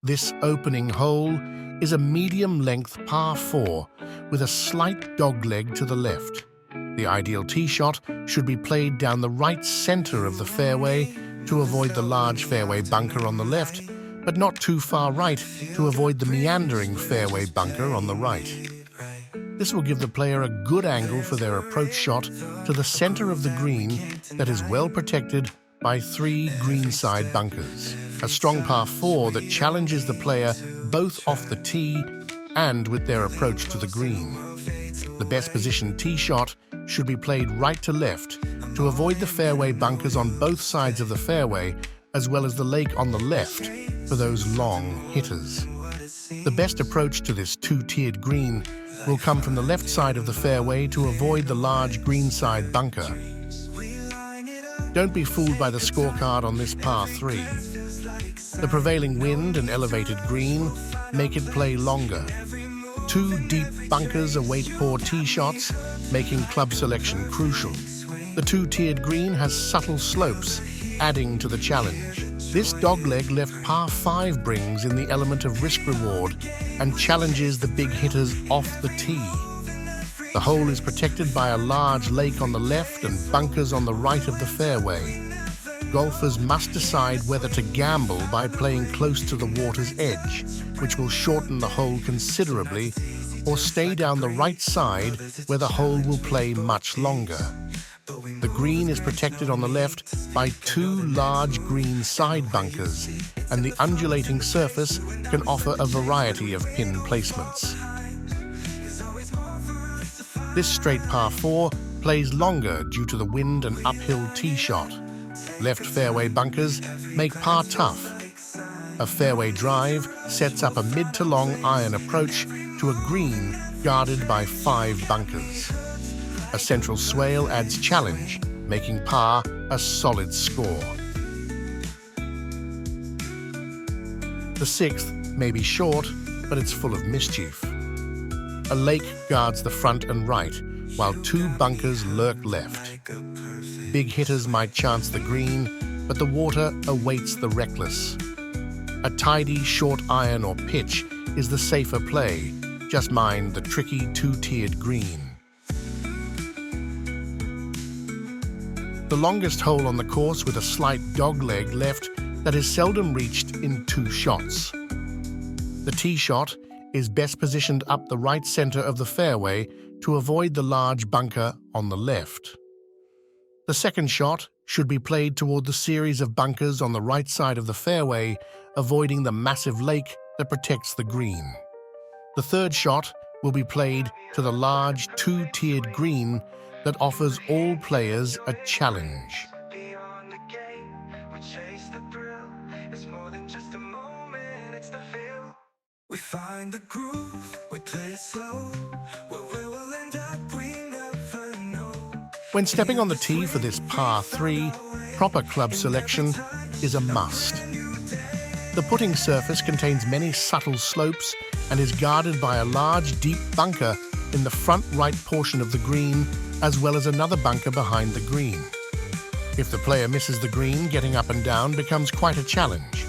This opening hole is a medium-length par 4 with a slight dogleg to the left. The ideal tee shot should be played down the right center of the fairway to avoid the large fairway bunker on the left, but not too far right to avoid the meandering fairway bunker on the right. This will give the player a good angle for their approach shot to the center of the green that is well protected by 3 greenside bunkers. A strong par 4 that challenges the player both off the tee and with their approach to the green. The best positioned tee shot should be played right to left to avoid the fairway bunkers on both sides of the fairway, as well as the lake on the left for those long hitters. The best approach to this 2-tiered green will come from the left side of the fairway to avoid the large greenside bunker. Don't be fooled by the scorecard on this par 3. The prevailing wind and elevated green make it play longer. 2 deep bunkers await poor tee shots, making club selection crucial. The 2-tiered green has subtle slopes, adding to the challenge. This dogleg left par 5 brings in the element of risk-reward and challenges the big hitters off the tee. The hole is protected by a large lake on the left and bunkers on the right of the fairway. Golfers must decide whether to gamble by playing close to the water's edge, which will shorten the hole considerably, or stay down the right side where the hole will play much longer. The green is protected on the left by 2 large green side bunkers, and the undulating surface can offer a variety of pin placements. This straight par 4 plays longer due to the wind and uphill tee shot. Left fairway bunkers make par tough. A fairway drive sets up a mid to long iron approach to a green guarded by 5 bunkers. A central swale adds challenge, making par a solid score. The 6th may be short, but it's full of mischief. A lake guards the front and right, while 2 bunkers lurk left. Big hitters might chance the green, but the water awaits the reckless. A tidy short iron or pitch is the safer play. Just mind the tricky 2-tiered green. The longest hole on the course with a slight dogleg left that is seldom reached in 2 shots. The tee shot is best positioned up the right center of the fairway to avoid the large bunker on the left. The second shot should be played toward the series of bunkers on the right side of the fairway, avoiding the massive lake that protects the green. The third shot will be played to the large 2-tiered green that offers all players a challenge. We find the groove, we play it slow, where we will end up, we never know. When stepping on the tee for this par 3, proper club selection is a must. The putting surface contains many subtle slopes and is guarded by a large, deep bunker in the front right portion of the green, as well as another bunker behind the green. If the player misses the green, getting up and down becomes quite a challenge.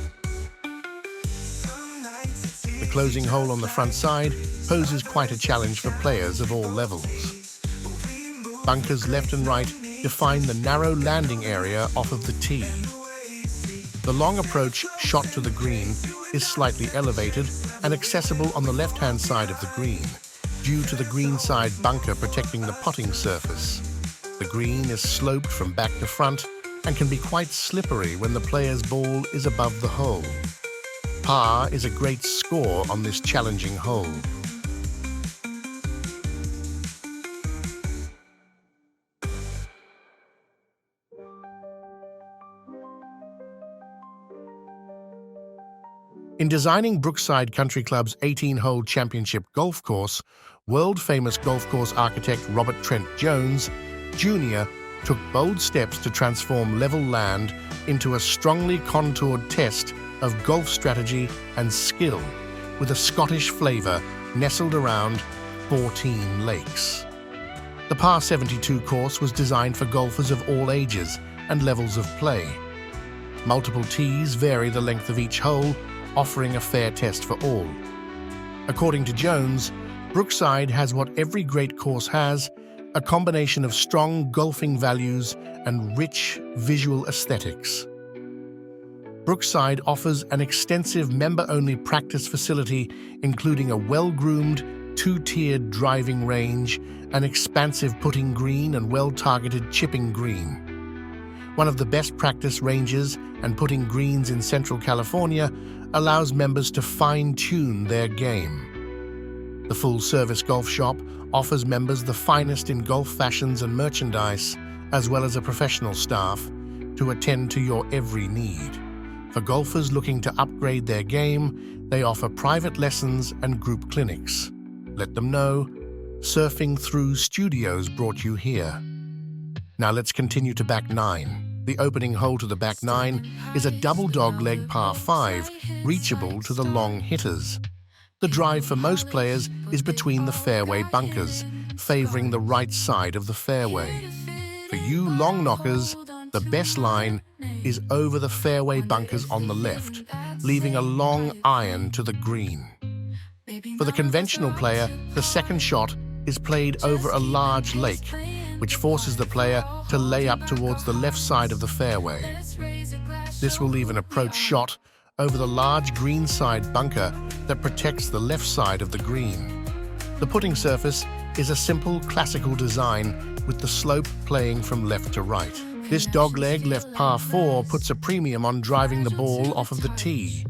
The closing hole on the front side poses quite a challenge for players of all levels. Bunkers left and right define the narrow landing area off of the tee. The long approach shot to the green is slightly elevated and accessible on the left-hand side of the green, due to the greenside bunker protecting the putting surface. The green is sloped from back to front and can be quite slippery when the player's ball is above the hole. Par is a great score on this challenging hole. In designing Brookside Country Club's 18-hole championship golf course, world-famous golf course architect Robert Trent Jones Jr. took bold steps to transform level land into a strongly contoured test of golf strategy and skill, with a Scottish flavour nestled around 14 lakes. The par 72 course was designed for golfers of all ages and levels of play. Multiple tees vary the length of each hole, offering a fair test for all. According to Jones, Brookside has what every great course has, a combination of strong golfing values and rich visual aesthetics. Brookside offers an extensive member-only practice facility, including a well-groomed, two-tiered driving range, an expansive putting green and well-targeted chipping green. One of the best practice ranges and putting greens in Central California allows members to fine-tune their game. The full-service golf shop offers members the finest in golf fashions and merchandise, as well as a professional staff to attend to your every need. For golfers looking to upgrade their game, they offer private lessons and group clinics. Let them know Surfing Through Studios brought you here. Now let's continue to back 9. The opening hole to the back 9 is a double dogleg par 5, reachable to the long hitters. The drive for most players is between the fairway bunkers, favoring the right side of the fairway. For you long knockers, the best line is over the fairway bunkers on the left, leaving a long iron to the green. For the conventional player, the second shot is played over a large lake, which forces the player to lay up towards the left side of the fairway. This will leave an approach shot over the large greenside bunker that protects the left side of the green. The putting surface is a simple classical design with the slope playing from left to right. This dogleg left par 4 puts a premium on driving the ball off of the tee.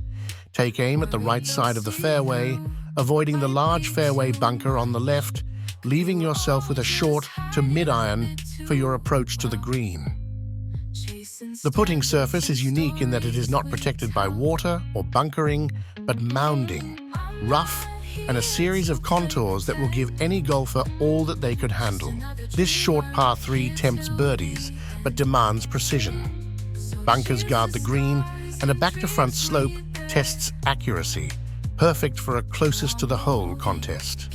Take aim at the right side of the fairway, avoiding the large fairway bunker on the left, leaving yourself with a short to mid-iron for your approach to the green. The putting surface is unique in that it is not protected by water or bunkering, but mounding, rough, and a series of contours that will give any golfer all that they could handle. This short par 3 tempts birdies, but demands precision. Bunkers guard the green, and a back-to-front slope tests accuracy, perfect for a closest to the hole contest.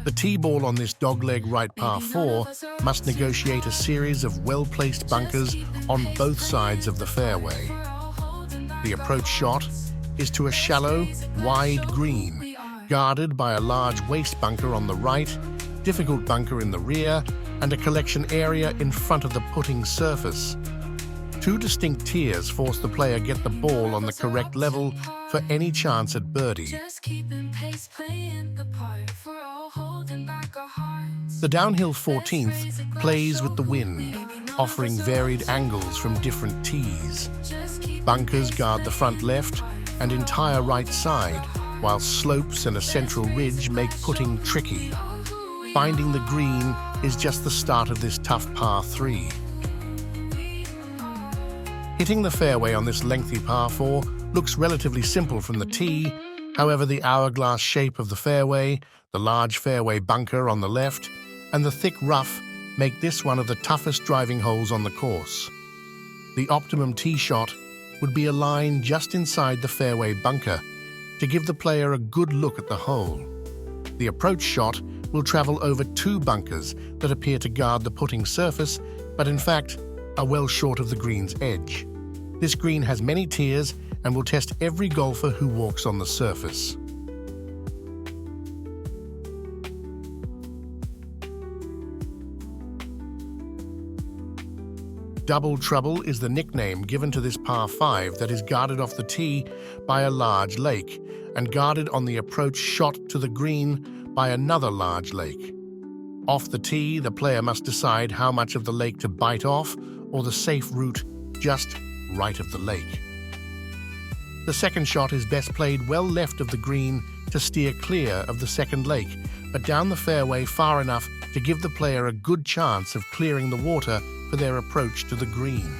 The tee ball on this dogleg right par 4 must negotiate a series of well-placed bunkers on both sides of the fairway. The approach shot is to a shallow, wide green, guarded by a large waste bunker on the right, difficult bunker in the rear, and a collection area in front of the putting surface. 2 distinct tiers force the player get the ball on the correct level for any chance at birdie. The downhill 14th plays with the wind, offering varied angles from different tees. Bunkers guard the front left and entire right side, while slopes and a central ridge make putting tricky. Finding the green is just the start of this tough par 3. Hitting the fairway on this lengthy par 4 looks relatively simple from the tee. However, the hourglass shape of the fairway, the large fairway bunker on the left, and the thick rough make this one of the toughest driving holes on the course. The optimum tee shot would be a line just inside the fairway bunker to give the player a good look at the hole. The approach shot will travel over 2 bunkers that appear to guard the putting surface, but in fact are well short of the green's edge. This green has many tiers and will test every golfer who walks on the surface. Double Trouble is the nickname given to this par 5 that is guarded off the tee by a large lake and guarded on the approach shot to the green by another large lake. Off the tee, the player must decide how much of the lake to bite off or the safe route just right of the lake. The second shot is best played well left of the green to steer clear of the second lake, but down the fairway far enough to give the player a good chance of clearing the water for their approach to the green.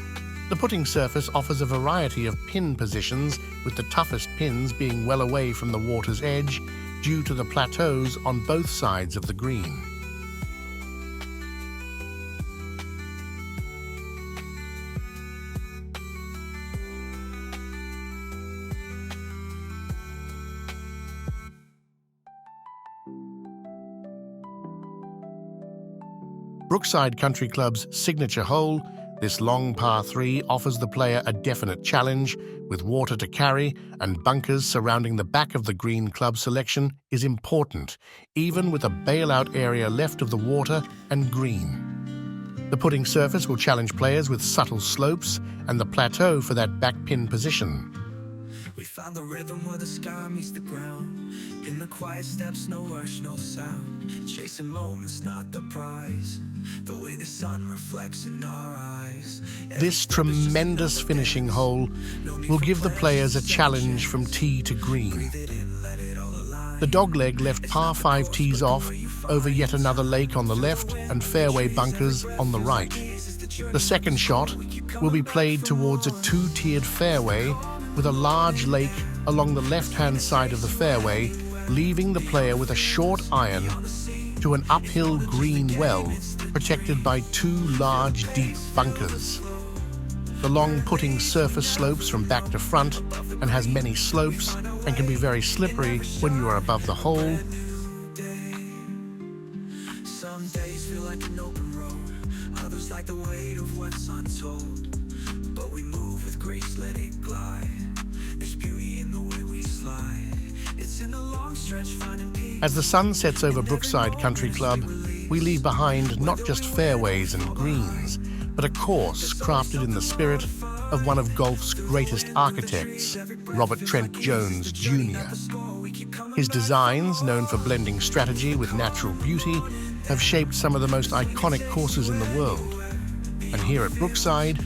The putting surface offers a variety of pin positions, with the toughest pins being well away from the water's edge due to the plateaus on both sides of the green. Brookside Country Club's signature hole, This long par 3 offers the player a definite challenge, with water to carry, and bunkers surrounding the back of the green club selection is important, even with a bailout area left of the water and green. The putting surface will challenge players with subtle slopes and the plateau for that back pin position. We found the rhythm where the sky meets the ground. In the quiet steps, no rush, no sound. Chasing moments, not the prize. The way the sun reflects in our eyes. This tremendous finishing hole will give the players a challenge from tee to green. The dogleg left par 5 tees off over yet another lake on the left and fairway bunkers on the right. The second shot will be played towards a 2-tiered fairway with a large lake along the left-hand side of the fairway, leaving the player with a short iron to an uphill green well protected by 2 large deep bunkers. The long putting surface slopes from back to front and has many slopes and can be very slippery when you are above the hole. Some days feel like an open road, others like the weight of what's untold. But we move with grace, let it glide. There's beauty in the way we slide. It's in the long stretch finding peace. As the sun sets over Brookside Country Club, we leave behind not just fairways and greens, but a course crafted in the spirit of one of golf's greatest architects, Robert Trent Jones Jr. His designs, known for blending strategy with natural beauty, have shaped some of the most iconic courses in the world. And here at Brookside,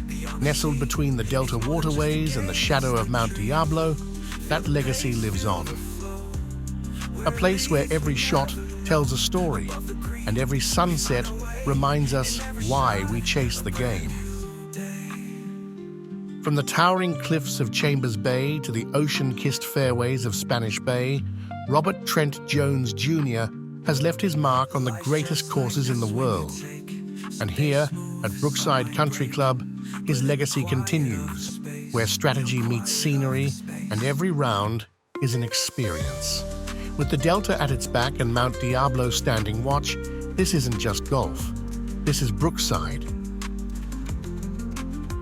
nestled between the Delta waterways and the shadow of Mount Diablo, that legacy lives on. A place where every shot tells a story, and every sunset reminds us why we chase the game. From the towering cliffs of Chambers Bay to the ocean-kissed fairways of Spanish Bay, Robert Trent Jones Jr. has left his mark on the greatest courses in the world. And here, at Brookside Country Club, his legacy continues, where strategy meets scenery, and every round is an experience. With the Delta at its back and Mount Diablo standing watch, this isn't just golf. This is Brookside,